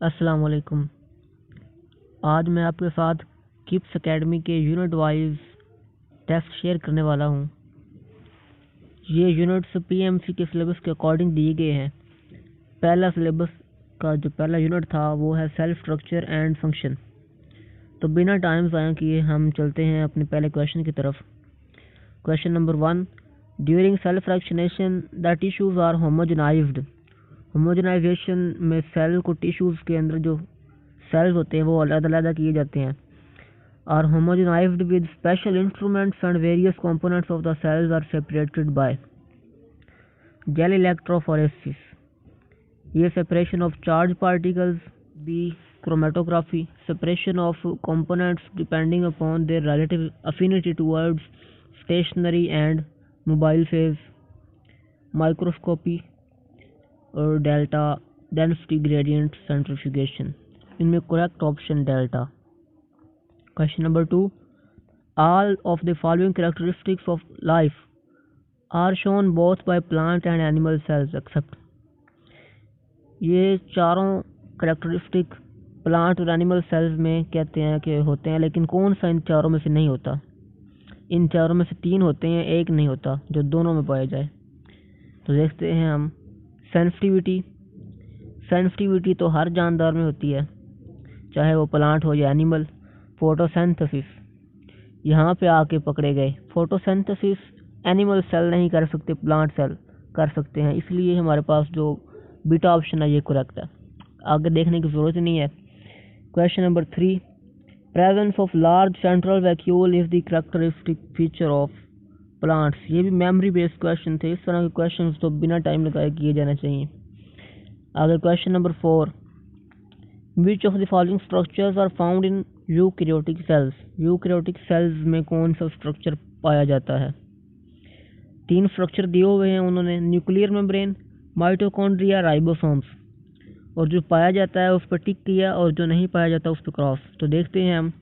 अस्सलाम वालेकुम। आज मैं आपके साथ किप्स एकेडमी के यूनिट वाइज टेस्ट शेयर करने वाला हूँ। ये यूनिट्स पीएमसी के सिलेबस के अकॉर्डिंग दिए गए हैं। पहला सिलेबस का जो पहला यूनिट था वो है सेल्फ स्ट्रक्चर एंड फंक्शन। तो बिना टाइम ज़ाया किए हम चलते हैं अपने पहले क्वेश्चन की तरफ। Question number 1, during cell fractionation the tissues are homogenized. Homogenization में सेल को टिश्यूज के अंदर जो सेल्स होते हैं वो अलग-अलग किए जाते हैं। Are homogenized with special instruments and various components of the cells are separated by gel electrophoresis, ये separation of charged particles, B chromatography, separation of components depending upon their relative affinity towards stationary and mobile phase, microscopy और delta density gradient centrifugation। इनमें correct option delta। Question number 2, all of the following characteristics of life are shown both by plant and animal cells except, ये चारों characteristic plant और animal cells में कहते हैं कि होते हैं, लेकिन कौन सा इन चारों में से नहीं होता। इन चारों में से 3 होते हैं, एक नहीं होता जो दोनों में पाया जाए। तो देखते हैं हम। सेंसिटिविटी तो हर जानदार में होती है, चाहे वो प्लांट हो या एनिमल। फोटोसिंथेसिस यहाँ पे आके पकड़े गए। फोटोसिंथेसिस एनिमल सेल नहीं कर सकते, प्लांट सेल कर सकते हैं, इसलिए हमारे पास जो बीटा ऑप्शन है ये करेक्ट है। आगे देखने की जरूरत नहीं है। Question number 3, presence of large central vacuole is the characteristic feature of plants. ये भी मेमोरी बेस्ड क्वेश्चन थे। इस तरह के क्वेश्चन तो बिना टाइम लगाए किए जाने चाहिए। आगे question number 4, which of the following structures are found in eukaryotic cells. Eukaryotic cells में कौन सा स्ट्रक्चर पाया जाता है। 3 स्ट्रक्चर दिए हुए हैं उन्होंने, न्यूक्लियर मेम्ब्रेन, माइटोकॉन्ड्रिया, राइबोसोम्स, और जो पाया जाता है उस पर टिक किया और जो नहीं पाया जाता उस पर क्रॉस। तो देखते हैं हम।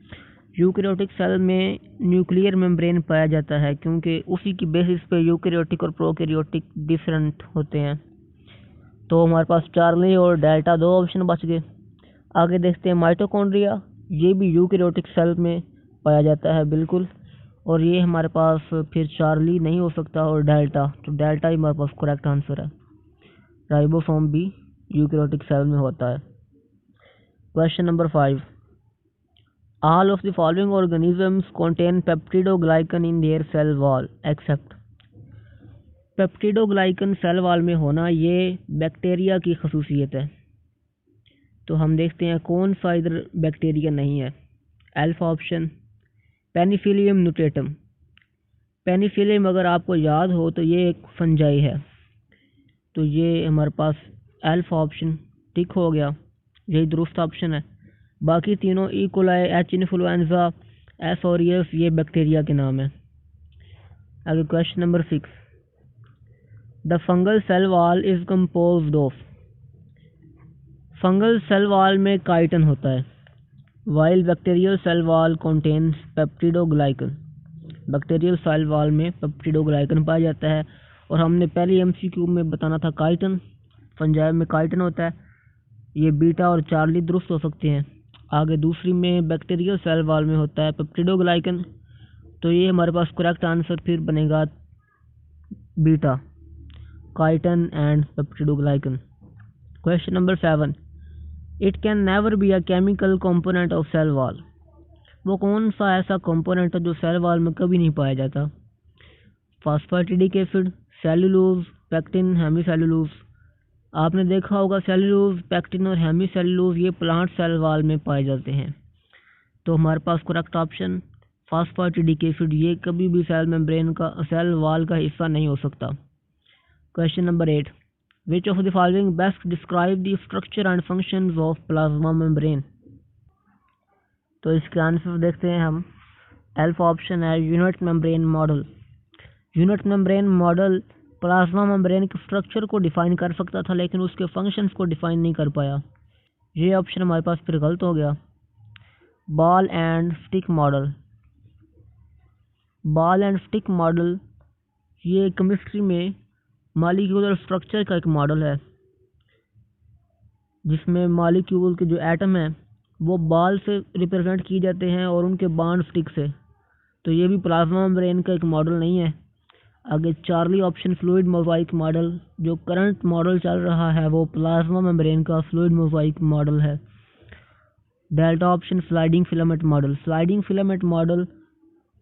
यूकैरियोटिक सेल में न्यूक्लियर मेम्ब्रेन पाया जाता है क्योंकि उसी की बेसिस पे यूकैरियोटिक और प्रोकैरियोटिक डिफरेंट होते हैं। तो हमारे पास चार्ली और डेल्टा 2 ऑप्शन बच गए। आगे देखते हैं माइटोकॉन्ड्रिया, ये भी यूकैरियोटिक सेल में पाया जाता है बिल्कुल, और ये हमारे पास फिर चार्ली नहीं हो सकता और डेल्टा, तो डेल्टा ही हमारे पास करेक्ट आंसर है। राइबोसोम भी यूकैरियोटिक सेल में होता है। Question number 5, all of the following organisms contain peptidoglycan in their cell wall except. Peptidoglycan cell wall में होना ये बैक्टीरिया की खसूसियत है। तो हम देखते हैं कौन सा इधर बैक्टीरिया नहीं है। Alpha option penicillium notatum. Penicillium अगर आपको याद हो तो ये एक फंजाई है, तो ये हमारे पास अल्फा ऑप्शन टिक हो गया, यही दुरुस्त ऑप्शन है। बाकी तीनों E coli, H influenza, S aureus ये बैक्टीरिया के नाम है। आगे question number 6, the fungal cell wall is composed of. Fungal cell wall में काइटन होता है, while bacterial cell wall contains peptidoglycan. Bacterial cell wall में पेप्टिडोग्लाइकन पाया जाता है, और हमने पहले एमसीक्यू में बताना था काइटन, फंजाई में काइटन होता है। ये बीटा और चार्ली दुरुस्त हो सकते हैं। आगे दूसरी में बैक्टीरियल सेल वॉल में होता है पेप्टिडोग्लाइकन, तो ये हमारे पास करेक्ट आंसर फिर बनेगा beta, chitin and peptidoglycan. Question number 7, it can never be a chemical component of cell wall. वो कौन सा ऐसा कंपोनेंट है जो सेल वॉल में कभी नहीं पाया जाता। Phosphatidic acid, cellulose, pectin, hemicellulose. आपने देखा होगा सेलुलोज, पेक्टिन और हेमीसेलुलोज ये प्लांट सेल वॉल में पाए जाते हैं। तो हमारे पास करेक्ट ऑप्शन फॉस्फेटिडिक एसिड, ये कभी भी सेल मेम्ब्रेन का, सेल वॉल का हिस्सा नहीं हो सकता। Question number 8, which of the following best describe the structure and functions of plasma membrane. तो इसके आंसर देखते हैं हम। अल्फा ऑप्शन है unit membrane model. Unit membrane model plasma membrane के स्ट्रक्चर को डिफाइन कर सकता था, लेकिन उसके फंक्शंस को डिफाइन नहीं कर पाया। ये ऑप्शन हमारे पास फिर गलत हो गया। Ball and stick model, ball and stick model ये केमिस्ट्री में मॉलिक्यूलर स्ट्रक्चर का एक मॉडल है। जिसमें मॉलिक्यूल के जो एटम हैं वो बाल से रिप्रेजेंट किए जाते हैं और उनके बॉन्ड स्टिक से। तो ये भी प्लाज्मा मेम्ब्रेन का एक मॉडल नहीं है। आगे Charlie option fluid mosaic model, जो करंट मॉडल चल रहा है वो प्लाज्मा मेम्ब्रेन का फ्लूइड मोज़ाइक मॉडल है। Delta option sliding filament model, sliding filament model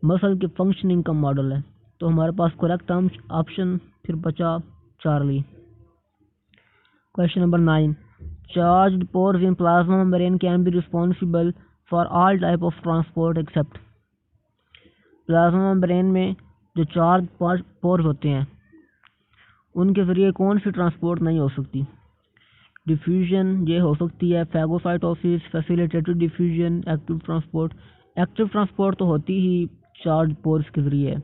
muscle के फंक्शनिंग का मॉडल है। तो हमारे पास करेक्ट ऑप्शन फिर बचा Charlie. Question number 9, charged pores in plasma membrane can be responsible for all type of transport except। Plasma membrane में जो चार्ज पोर्स होते हैं उनके जरिए कौन सी ट्रांसपोर्ट नहीं हो सकती? डिफ्यूजन ये हो सकती है, phagocytosis, facilitated diffusion, active transport. Active transport तो होती ही चार्ज पोर्स के जरिए है।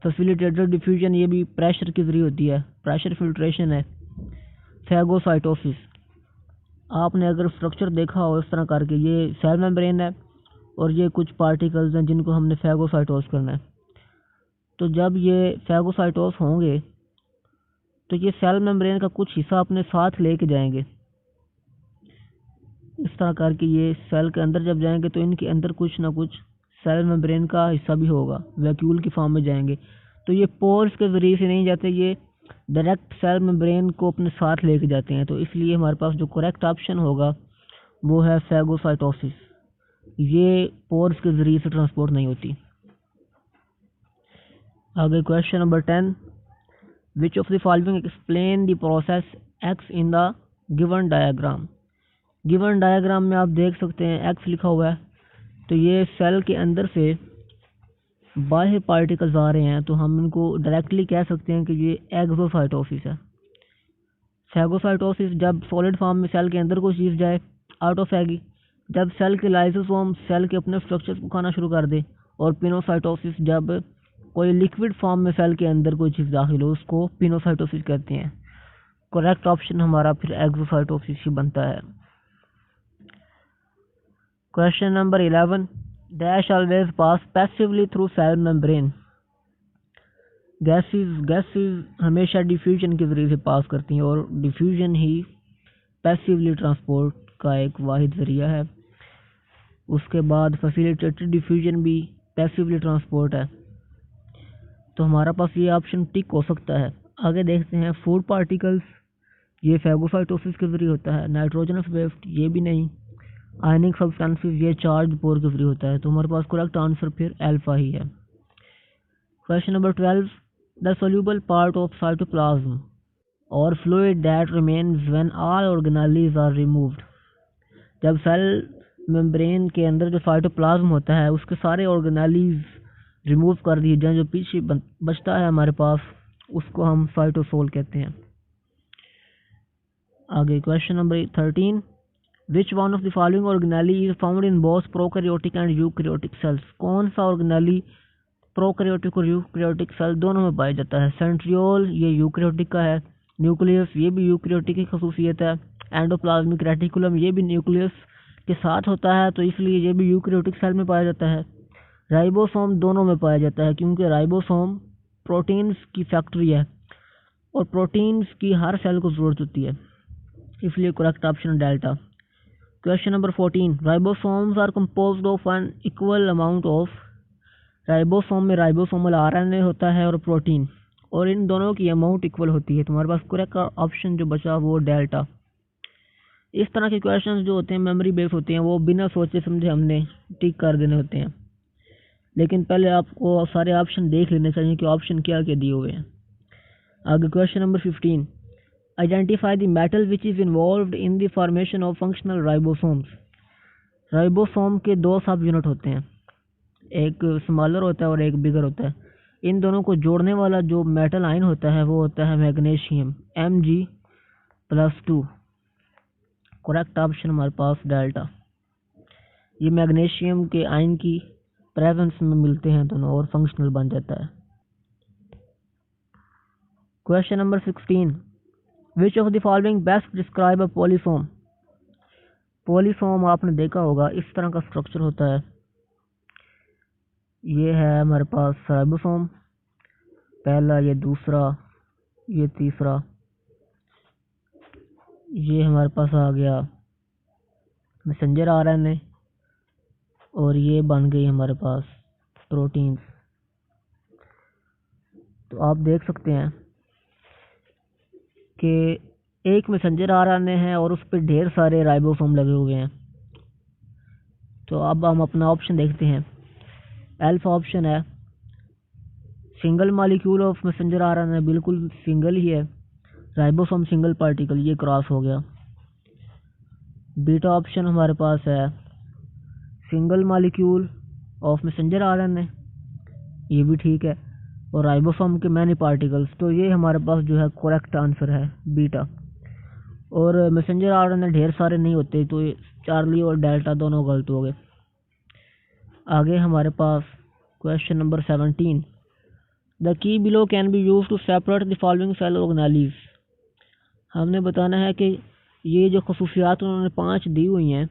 फैसिलिटेटेड डिफ्यूजन ये भी प्रेशर के जरिए होती है, प्रेशर फिल्ट्रेशन है। फैगोसाइटोसिस आपने अगर स्ट्रक्चर देखा हो इस तरह करके, ये सेल मेम्ब्रेन है और ये कुछ पार्टिकल्स हैं जिनको हमने फैगोसाइटोस करना है। तो जब ये फैगोसाइटोस होंगे तो ये सेल मेम्ब्रेन का कुछ हिस्सा अपने साथ लेके जाएंगे। इस तरह करके ये सेल के अंदर जब जाएंगे तो इनके अंदर कुछ ना कुछ सेल मेम्ब्रेन का हिस्सा भी होगा, वैक्यूल की फॉर्म में जाएंगे। तो ये पोर्स के जरिए से नहीं जाते, ये डायरेक्ट सेल मेम्ब्रेन को अपने साथ लेके जाते हैं। तो इसलिए हमारे पास जो करेक्ट ऑप्शन होगा वो है फैगोसाइटोसिस। ये पोर्स के जरिए से ट्रांसपोर्ट नहीं होती। आगे question number 10, which of the following explain the process x in the given diagram. Given diagram में आप देख सकते हैं एक्स लिखा हुआ है, तो ये सेल के अंदर से बाहर पार्टिकल्स आ रहे हैं, तो हम इनको डायरेक्टली कह सकते हैं कि ये एक्सोसाइटोसिस है। फैगोसाइटोसिस जब सॉलिड फॉर्म में सेल के अंदर कोई चीज़ जाए, ऑटोफैगी जब सेल के लाइसोसोम सेल के अपने स्ट्रक्चर्स को खाना शुरू कर दे, और पिनोसाइटोसिस जब कोई लिक्विड फॉर्म में सेल के अंदर कोई चीज़ दाखिल हो, उसको पिनोसाइटोसिस कहते हैं। करेक्ट ऑप्शन हमारा फिर एक्सोसाइटोसिस ही बनता है। Question number 11, dash always pass passively through cell membrane. Gases हमेशा डिफ्यूजन के जरिए से पास करती हैं और डिफ्यूजन ही पैसिवली ट्रांसपोर्ट का एक वाहिद जरिया है। उसके बाद फैसिलिटेटेड डिफ्यूजन भी पैसिवली ट्रांसपोर्ट है। तो हमारा पास ये ऑप्शन टिक हो सकता है। आगे देखते हैं फूड पार्टिकल्स, ये फैगोसाइटोसिस के जरिए होता है। नाइट्रोजनस वेस्ट ये भी नहीं। आयनिक सब्सटेंसेस ये चार्ज पोर के जरिए होता है। तो हमारे पास करेक्ट आंसर फिर अल्फा ही है। Question number 12, the soluble part of cytoplasm or fluid that remains when all organelles are removed. जब सेल मेम्ब्रेन के अंदर जो साइटोप्लाज्म होता है उसके सारे ऑर्गेनेल्स रिमूव कर दिए जाएं, जो पीछे बचता है हमारे पास उसको हम साइटोसोल कहते हैं। आगे question number 13, which one of the following organelle is found in both prokaryotic and eukaryotic cells. कौन सा ऑर्गेनेली प्रोकैरियोटिक और यूकैरियोटिक सेल दोनों में पाया जाता है? सेंट्रियोल ये यूकैरियोटिक का है, न्यूक्लियस ये भी यूकैरियोटिक की खसूसियत है, एंडोप्लाज्मिक रेटिकुलम ये भी न्यूक्लियस के साथ होता है, तो इसलिए ये भी यूकैरियोटिक सेल में पाया जाता है। राइबोसोम दोनों में पाया जाता है, क्योंकि राइबोसोम प्रोटीन्स की फैक्ट्री है और प्रोटीन्स की हर सेल को जरूरत होती है, इसलिए correct option delta. Question number 14, ribosomes are composed of an equal amount of. Ribosome में राइबोसोमल आरएनए होता है और प्रोटीन, और इन दोनों की अमाउंट इक्वल होती है। तुम्हारे पास करेक्ट ऑप्शन जो बचा वो डेल्टा। इस तरह के क्वेश्चंस जो होते हैं मेमोरी बेस्ड होते हैं, वो बिना सोचे समझे हमने टिक कर देने होते हैं, लेकिन पहले आपको सारे ऑप्शन देख लेने चाहिए कि ऑप्शन क्या क्या दिए हुए हैं। आगे question number 15, identify the metal which is involved in the formation of functional ribosomes. Ribosome के दो सब यूनिट होते हैं, एक स्मॉलर होता है और एक बिगर होता है। इन दोनों को जोड़ने वाला जो मेटल आयन होता है वो होता है मैग्नीशियम, Mg+2। करेक्ट ऑप्शन हमारे पास डेल्टा। ये मैग्नीशियम के आयन की प्रेजेंस में मिलते हैं दोनों और फंक्शनल बन जाता है। Question number 16, which of the following best describe a polysome. Polysome आपने देखा होगा इस तरह का स्ट्रक्चर होता है। ये है हमारे पास राइबोसोम, पहला, ये दूसरा, ये तीसरा, ये हमारे पास आ गया मैसेंजर आरएनए और ये बन गई हमारे पास प्रोटीन्स। तो आप देख सकते हैं कि एक मैसेंजर आरएनए है और उस पर ढेर सारे राइबोसोम लगे हुए हैं। तो अब हम अपना ऑप्शन देखते हैं। अल्फा ऑप्शन है single molecule of messenger RNA, बिल्कुल सिंगल ही है। राइबोसोम सिंगल पार्टिकल, ये क्रॉस हो गया। बीटा ऑप्शन हमारे पास है single molecule of messenger RNA, ये भी ठीक है। और राइबोसोम के मैनी पार्टिकल्स, तो ये हमारे पास जो है करेक्ट आंसर है बीटा। और मैसेंजर आरएनए ढेर सारे नहीं होते, तो चार्ली और डेल्टा दोनों गलत हो गए। आगे हमारे पास question number 17। The key below can be use to separate the following cell organelles. हमने बताना है कि ये जो खसूसियात उन्होंने 5 दी हुई हैं,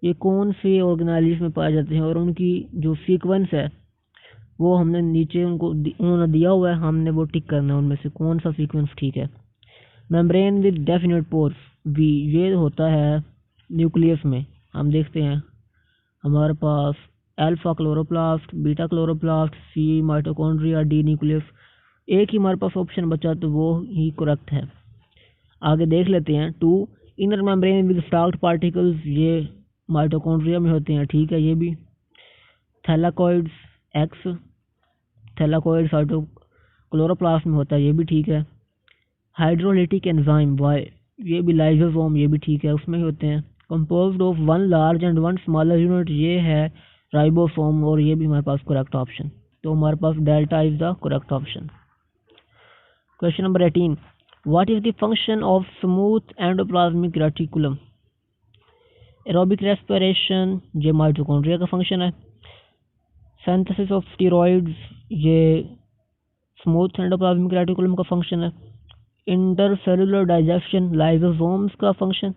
ये कौन से ऑर्गेनेलीज में पाए जाते हैं, और उनकी जो सीक्वेंस है वो हमने नीचे उन्होंने दिया हुआ है, हमने वो टिक करना है उनमें से कौन सा सीक्वेंस ठीक है। मेम्ब्रेन विद डेफिनेट पोर्स, वी, ये होता है न्यूक्लियस में। हम देखते हैं हमारे पास alpha chloroplast, beta chloroplast, C mitochondria, D nucleus. एक ही हमारे पास ऑप्शन बचा, तो वो ही करेक्ट है। आगे देख लेते हैं 2 inner membrane with stalked particles, ये माइटोकॉन्ड्रिया में होते हैं, ठीक है ये भी। थैलाकॉइड्स एक्स, थैलाकॉइड साइटो क्लोरोप्लास्ट में होता है, ये भी ठीक है। हाइड्रोलिटिक एंजाइम वाई, ये भी लाइसोसोम, ये भी ठीक है, उसमें ही होते हैं। Composed of 1 large and 1 smaller unit, ये है राइबोसोम, और ये भी हमारे पास करेक्ट ऑप्शन। तो हमारे पास delta is the correct option. Question number 18। What is the function of smooth endoplasmic reticulum. Aerobic respiration, ये माइटोकॉन्ड्रिया का फंक्शन है। सिंथेसिस ऑफ स्टेरॉइड्स, ये स्मूथ एंडोप्लाज्मिक रेटिकुलम का फंक्शन है। इंटरसेलुलर डाइजेशन, लाइसोसोम्स का फंक्शन।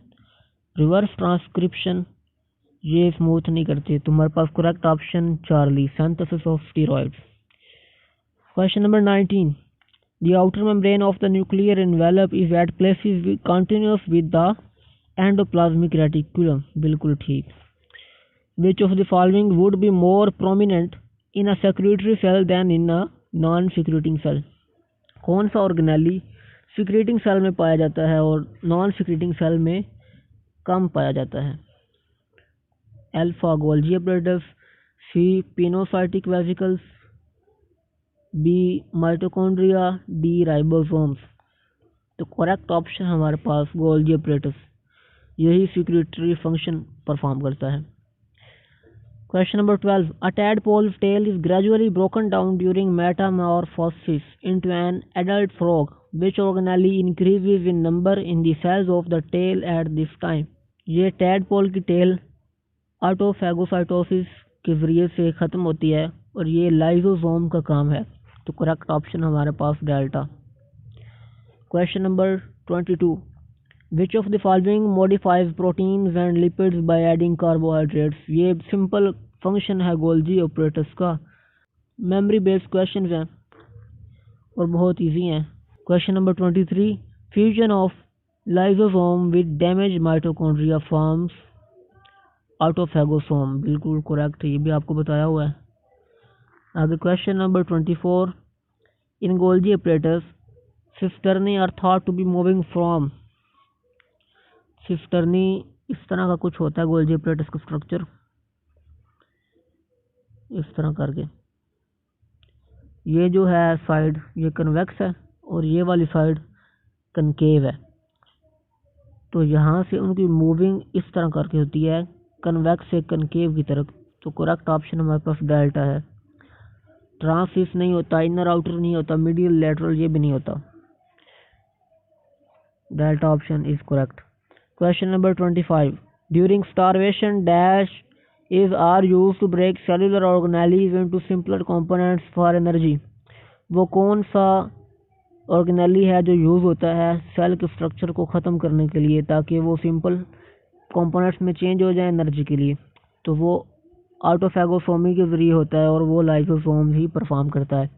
रिवर्स ट्रांसक्रिप्शन, ये smooth नहीं करते। तुम्हारे पास correct option Charlie, synthesis of steroids. Question number 19। The outer membrane of the nuclear envelope is at places continuous with the endoplasmic reticulum, बिल्कुल ठीक। Which of the following would be more prominent in a secretory cell than in a non secreting cell. कौन सा organelle secreting cell में पाया जाता है और non secreting cell में कम पाया जाता है। Alpha Golgi apparatus, C pinocytic vesicles, B mitochondria, D ribosomes. तो करेक्ट ऑप्शन हमारे पास गोल्जी apparatus, यही सिक्रेटरी फंक्शन परफॉर्म करता है। Question number 12। A tadpole's tail is gradually broken down during metamorphosis into an adult frog. Which organelle increases in number in the cells of the tail at this time? ये tadpole की tell ऑटोफैगोसाइटोसिस के जरिए से ख़त्म होती है और ये लाइसोसोम का काम है। तो करेक्ट ऑप्शन हमारे पास delta. Question number 22। Which of the following modifies proteins and lipids by adding carbohydrates? ये सिंपल फंक्शन है गोल्जी ऑपरेटर्स का। मेमोरी बेस्ड क्वेश्चन हैं और बहुत इजी हैं। Question number 23। Fusion of lysosome with damage mitochondria forms autophagosome, बिल्कुल correct, ये भी आपको बताया हुआ है। आगे question number 24। In Golgi apparatus cisternae are thought to be moving from. Cisternae इस तरह का कुछ होता है गोल्जी ऑपरेटर्स का स्ट्रक्चर, इस तरह करके। ये जो है साइड ये कन्वेक्स है और ये वाली साइड कनकेव है, तो यहाँ से उनकी मूविंग इस तरह करके होती है कन्वेक्स से कनकेव की तरफ। तो करेक्ट ऑप्शन हमारे पास डेल्टा है। ट्रांसिस नहीं होता, इनर आउटर नहीं होता, मीडियल लेटरल ये भी नहीं होता। Delta option is correct. Question number 25। During starvation dash is are used to break cellular organelles into simpler components for energy। वो कौन सा ऑर्गेनेली है जो यूज़ होता है सेल के स्ट्रक्चर को ख़त्म करने के लिए ताकि वो सिंपल कंपोनेंट्स में चेंज हो जाए एनर्जी के लिए। तो वो ऑटोफैगोसोमी के जरिए होता है और वो लाइसोसोम ही परफॉर्म करता है।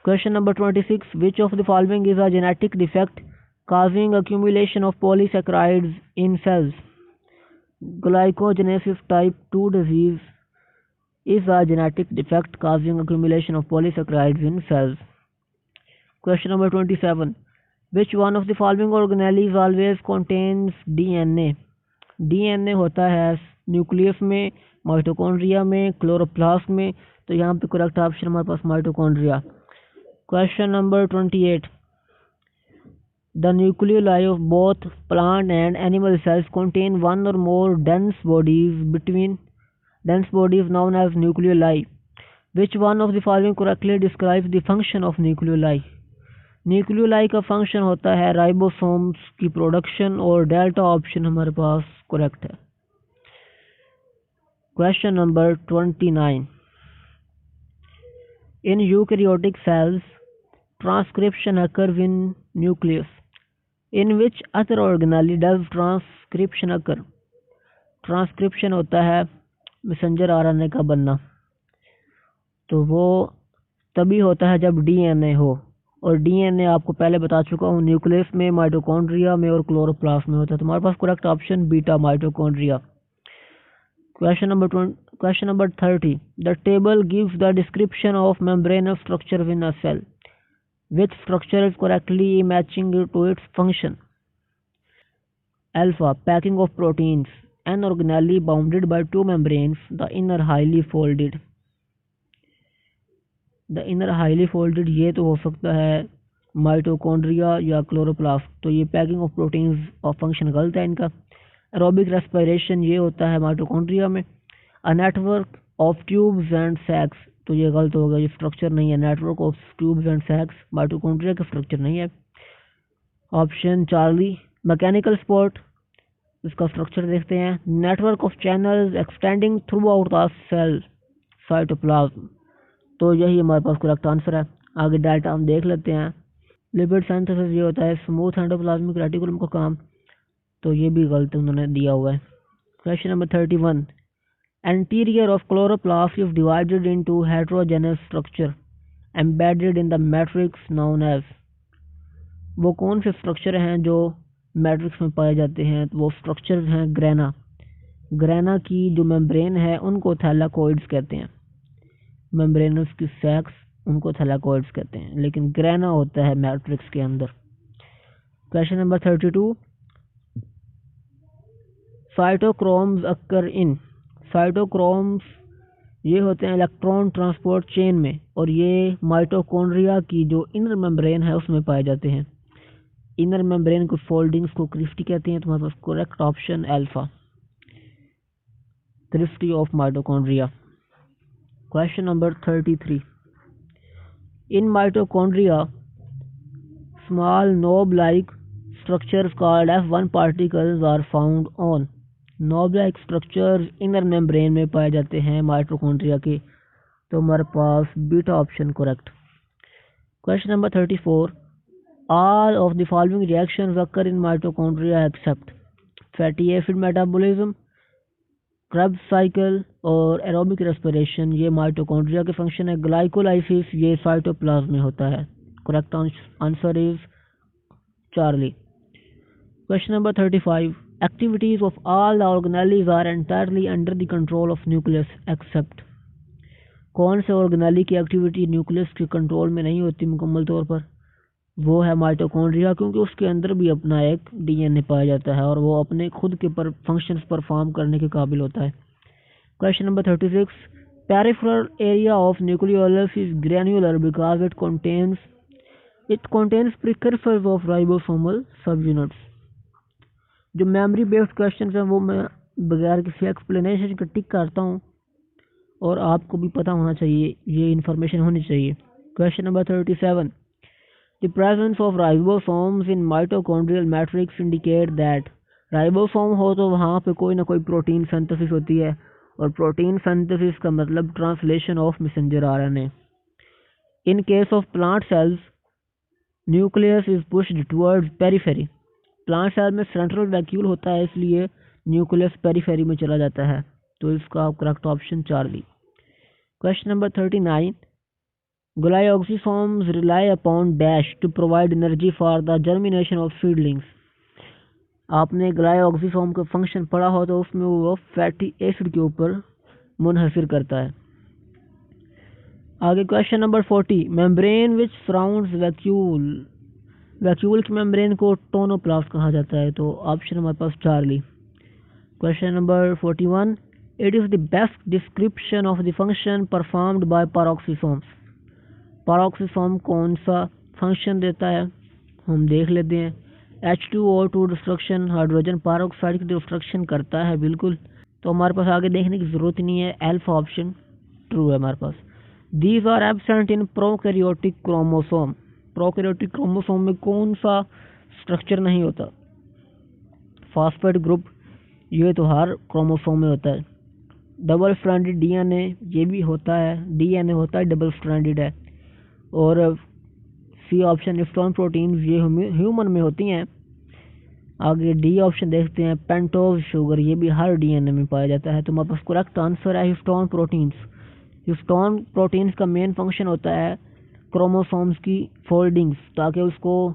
Question number 26। Which of the following is a genetic defect causing accumulation of polysaccharides in cells. Glycogenesis type 2 disease is a genetic defect causing accumulation of polysaccharides in cells. Question number 27. Which one of the following organelles always contains DNA? DNA होता है nucleus में, mitochondria में, chloroplast में, तो यहाँ पे correct option हमारे पास mitochondria. Question number 28. The nuclei of both plant and animal cells contain one or more dense bodies known as nucleoli. Which one of the following correctly describes the function of nucleoli? Nucleoli का function होता है ribosomes की production और delta option हमारे पास correct है। Question number 29. In eukaryotic sales transcription occurs in nucleus. In which other organelle does transcription occur? Transcription होता है मैसेंजर आरएनए का बनना, तो वो तभी होता है जब डीएनए हो, और डीएनए आपको पहले बता चुका हूँ न्यूक्लियस में, माइटोकॉन्ड्रिया में और क्लोरोप्लास्ट में होता है। तो हमारे पास correct option beta mitochondria. Question number 30. The table gives the description of membranous structure in a cell. Which structure is correctly matching to its function? Alpha. Packing of proteins. An organelle bounded by two membranes. The inner highly folded. The inner highly folded ये तो हो सकता है mitochondria या chloroplast, तो ये packing of proteins और function गलत है इनका। एरोबिक रेस्पिरेशन ये होता है माइटोकॉन्ड्रिया में। A network of tubes and sacs, तो ये गलत होगा, ये स्ट्रक्चर नहीं है। Network of tubes and sacs mitochondria का स्ट्रक्चर नहीं है। Option Charlie. मैकेनिकल स्पॉट, इसका स्ट्रक्चर देखते हैं। Network of channels extending throughout the cell cytoplasm, तो यही हमारे पास करेक्ट आंसर है। आगे डाटा हम देख लेते हैं। लिपिड सिंथेसिस ये होता है स्मूथ एंडोप्लाज्मिक रेटिकुलम का काम, तो ये भी गलत उन्होंने दिया हुआ है। Question number 31. Anterior of chloroplast is divided into heterogeneous structure embedded in the matrix known as. वो कौन से स्ट्रक्चर हैं जो मैट्रिक्स में पाए जाते हैं? तो वो स्ट्रक्चर हैं ग्रेना। ग्रेना की जो मेम्ब्रेन है उनको थैलाकोइड्स कहते हैं। मेम्ब्रेनस की सैक्स उनको थैलाकोइड्स कहते हैं, लेकिन ग्रेना होता है मैट्रिक्स के अंदर। Question number 32. Cytochromes occur in. Cytochromes ये होते हैं इलेक्ट्रॉन ट्रांसपोर्ट चेन में, और ये माइटोकॉन्ड्रिया की जो इनर मेम्ब्रेन है उसमें पाए जाते हैं। इनर मेम्ब्रेन को फोल्डिंग्स को क्रिस्टी कहते हैं। तुम्हारे पास correct option alpha, cristae of mitochondria. Question number 33. In mitochondria small knob like structures called F1 particles are found on. Knob like structures inner membrane में पाए जाते हैं माइटोकॉन्ड्रिया के, तो हमारे पास beta option correct. Question number 34. All of the following reactions occur in mitochondria except fatty acid metabolism, Krebs cycle और aerobic respiration, ये माइटोकॉन्ड्रिया के फंक्शन है। ग्लाइकोलाइसिस ये साइटोप्लाज्म में होता है। Correct answer is Charlie. Question number 35. Activities of all the organelles are entirely under the control of nucleus except. कौन से ऑर्गेनेली की एक्टिविटी न्यूक्लियस के कंट्रोल में नहीं होती मुकम्मल तौर पर? वो है माइटोकॉन्ड्रिया, क्योंकि उसके अंदर भी अपना एक डीएनए पाया जाता है और वो अपने खुद के फंक्शंस परफॉर्म करने के काबिल होता है। Question number 36. Peripheral area of nucleolus is granular because it contains precursors of ribosomal सब यूनिट्स. जो मेमोरी बेस्ड क्वेश्चन हैं वो मैं बगैर किसी एक्सप्लेनेशन के टिक करता हूँ, और आपको भी पता होना चाहिए, ये इन्फॉर्मेशन होनी चाहिए। Question number 37. The presence of ribosomes in mitochondrial matrix indicate that ribosome हो तो वहाँ पे कोई ना कोई प्रोटीन सिंथेसिस होती है, और प्रोटीन सिंथेसिस का मतलब translation of messenger RNA. In case of plant cells nucleus is pushed towards periphery. Plant cell में सेंट्रल वैक्यूल होता है, इसलिए न्यूक्लियस पेरिफेरी में चला जाता है, तो इसका correct option Charlie. Question number 39. Glyoxysomes rely upon dash to provide energy for the germination of seedlings. आपने ग्लायोक्सिसोम का फंक्शन पढ़ा हो तो उसमें वो फैटी एसिड के ऊपर मुनहसर करता है। आगे question number 40, membrane which surrounds vacuole. Vacuole की मेम्ब्रेन को टोनोप्लास्ट कहा जाता है, तो ऑप्शन हमारे पास Charlie. Question number 41, it is the best description of the function performed by peroxisomes. Peroxisome कौन सा फंक्शन देता है, हम देख लेते हैं। H2O2 डिस्ट्रक्शन, हाइड्रोजन पैरोक्साइड की डिस्ट्रक्शन करता है, बिल्कुल। तो हमारे पास आगे देखने की ज़रूरत नहीं है, अल्फा ऑप्शन ट्रू है हमारे पास। These are absent in prokaryotic chromosome. Prokaryotic chromosome में कौन सा स्ट्रक्चर नहीं होता, फॉस्फेट ग्रुप, ये तो हर क्रोमोसोम में होता है। डबल स्ट्रैंडेड डीएनए ये भी होता है, डीएनए होता है डबल स्ट्रैंडेड है। और सी ऑप्शन हिस्टोन प्रोटीन ये ह्यूमन में होती हैं। आगे डी ऑप्शन देखते हैं, पेंटोज शुगर, ये भी हर डीएनए में पाया जाता है। तो हमारे पास करेक्ट आंसर है हिस्टोन प्रोटीन्स। हिस्टोन प्रोटीन्स का मेन फंक्शन होता है क्रोमोसोम्स की फोल्डिंग्स, ताकि उसको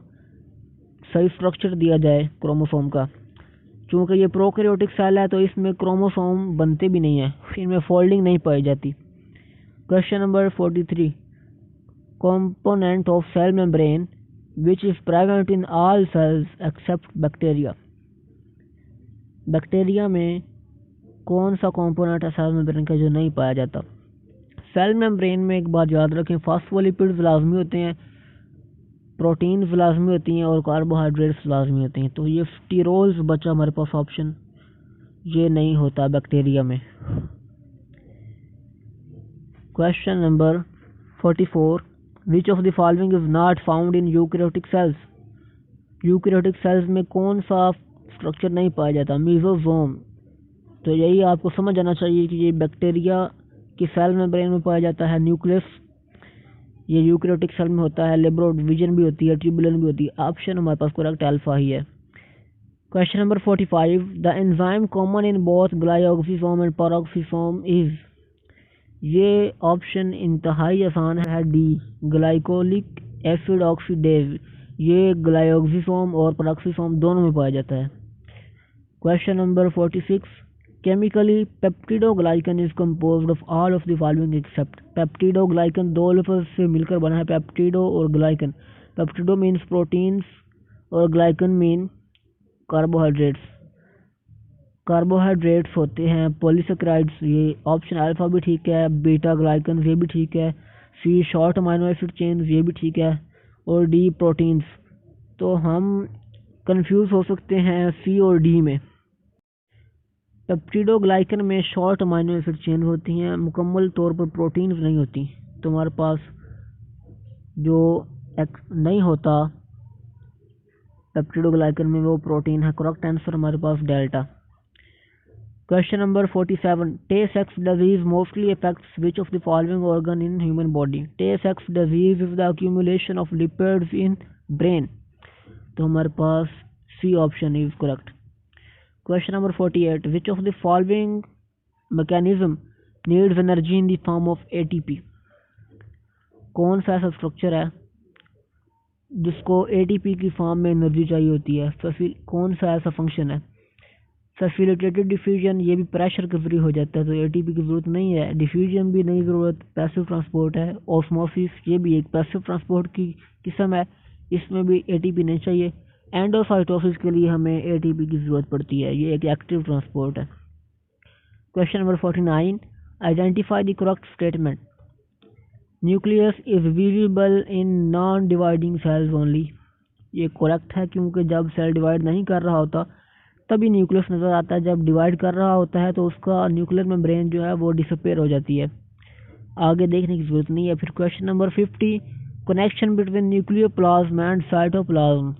सही स्ट्रक्चर दिया जाए क्रोमोसोम का। चूँकि ये प्रोकैरियोटिक सेल है तो इसमें क्रोमोसोम बनते भी नहीं है, इनमें फोल्डिंग नहीं पाई जाती। Question number 43, component of cell membrane which is present in all cells except bacteria। Bacteria में कौन सा कंपोनेंट है सेल मेम्ब्रेन का जो नहीं पाया जाता। सेल मेम्ब्रेन में एक बात याद रखें, फॉस्फोलिपिड्स लाजमी होते हैं, प्रोटीन्स लाजमी होती हैं और कार्बोहाइड्रेट्स लाजमी होते हैं। तो ये स्टीरोल्स बचा हमारे पास ऑप्शन, ये नहीं होता बैक्टीरिया में। Question number 44, which of the following is not found in eukaryotic cells. Eukaryotic cells में कौन सा स्ट्रक्चर नहीं पाया जाता, मीजोजोम। तो यही आपको समझ आना चाहिए कि ये बैक्टीरिया की सेल मेम्ब्रेन में पाया जाता है। न्यूक्लियस ये यूकैरियोटिक सेल में होता है, लिबरो डिवीजन भी होती है, ट्यूबुलिन भी होती है। ऑप्शन हमारे पास करेक्ट अल्फा ही है। Question number 45, the enzyme common in both glyoxysome and peroxisome is. ये ऑप्शन इंतहाई आसान है, डी, ग्लाइकोलिक एसिड ऑक्सीडेज। ये ग्लायोक्सिसोम और पैरोक्सिसोम दोनों में पाया जाता है। Question number 46, chemically peptidoglycan is composed of all of the following except. Peptidoglycan दो लफ्ज़ से मिलकर बना है, पेप्टिडो और ग्लाइकन। पेप्टिडो मीन्स प्रोटीन्स और ग्लाइकन मीन कार्बोहाइड्रेट्स। कार्बोहाइड्रेट्स होते हैं पॉलीसेकेराइड्स, ये ऑप्शन अल्फा भी ठीक है, बीटा ग्लाइकन ये भी ठीक है, सी शॉर्ट अमाइनो एसिड चेन्स ये भी ठीक है, और डी प्रोटीन्स। तो हम कंफ्यूज हो सकते हैं सी और डी में। पेप्टिडोग्लाइकन में शॉर्ट अमाइनो एसिड चेन होती हैं, मुकम्मल तौर पर प्रोटीन्स नहीं होती। तो हमारे पास जो नहीं होता पेप्टिडोग्लाइकन में वो प्रोटीन है। करेक्ट आंसर हमारे पास delta. Question number 47, Tay-Sachs disease mostly affects which of the following organ in human body। Tay-Sachs disease is the accumulation of lipids in brain। तो हमारे पास C option is correct. Question number 48, which of the following mechanism needs energy in the form of ATP। कौन सा ऐसा structure है जिसको ATP की form में एनर्जी चाहिए होती है, फिर कौन सा ऐसा फंक्शन है। फैसिलिटेटेड डिफ्यूजन, ये भी प्रेशर के फ्री हो जाता है तो ATP की ज़रूरत नहीं है। डिफ्यूजन भी नहीं ज़रूरत, पैसिव ट्रांसपोर्ट है। ऑस्मोसिस, ये भी एक पैसिव ट्रांसपोर्ट की किस्म है, इसमें भी ATP नहीं चाहिए। एंडोसाइटोसिस के लिए हमें ATP की ज़रूरत पड़ती है, ये एक एक्टिव ट्रांसपोर्ट है। Question number 49, identify the correct statement. Nucleus is visible in non dividing cells only. ये करेक्ट है क्योंकि जब सेल डिवाइड नहीं कर रहा होता तभी न्यूक्लियस नज़र आता है, जब डिवाइड कर रहा होता है तो उसका न्यूक्लियर मेम्ब्रेन जो है वो डिसअपेयर हो जाती है, आगे देखने की जरूरत नहीं है। फिर question number 50, connection between nuclear plasm and cytoplasm.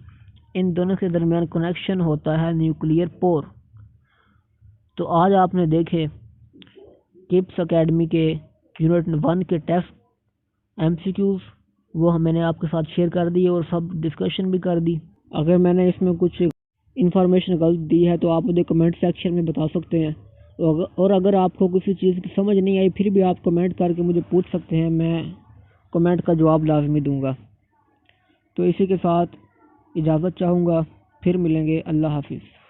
इन दोनों के दरमियान कनेक्शन होता है न्यूक्लियर पोर। तो आज आपने देखे किप्स अकेडमी के यूनिट 1 के टेस्ट MCQs, वो मैंने आपके साथ शेयर कर दी और सब डिस्कशन भी कर दी। अगर मैंने इसमें कुछ इन्फॉर्मेशन गलत दी है तो आप मुझे कमेंट सेक्शन में बता सकते हैं, और अगर आपको किसी चीज़ की समझ नहीं आई फिर भी आप कमेंट करके मुझे पूछ सकते हैं, मैं कमेंट का जवाब लाजमी दूंगा। तो इसी के साथ इजाज़त चाहूँगा, फिर मिलेंगे। अल्लाह हाफिज़।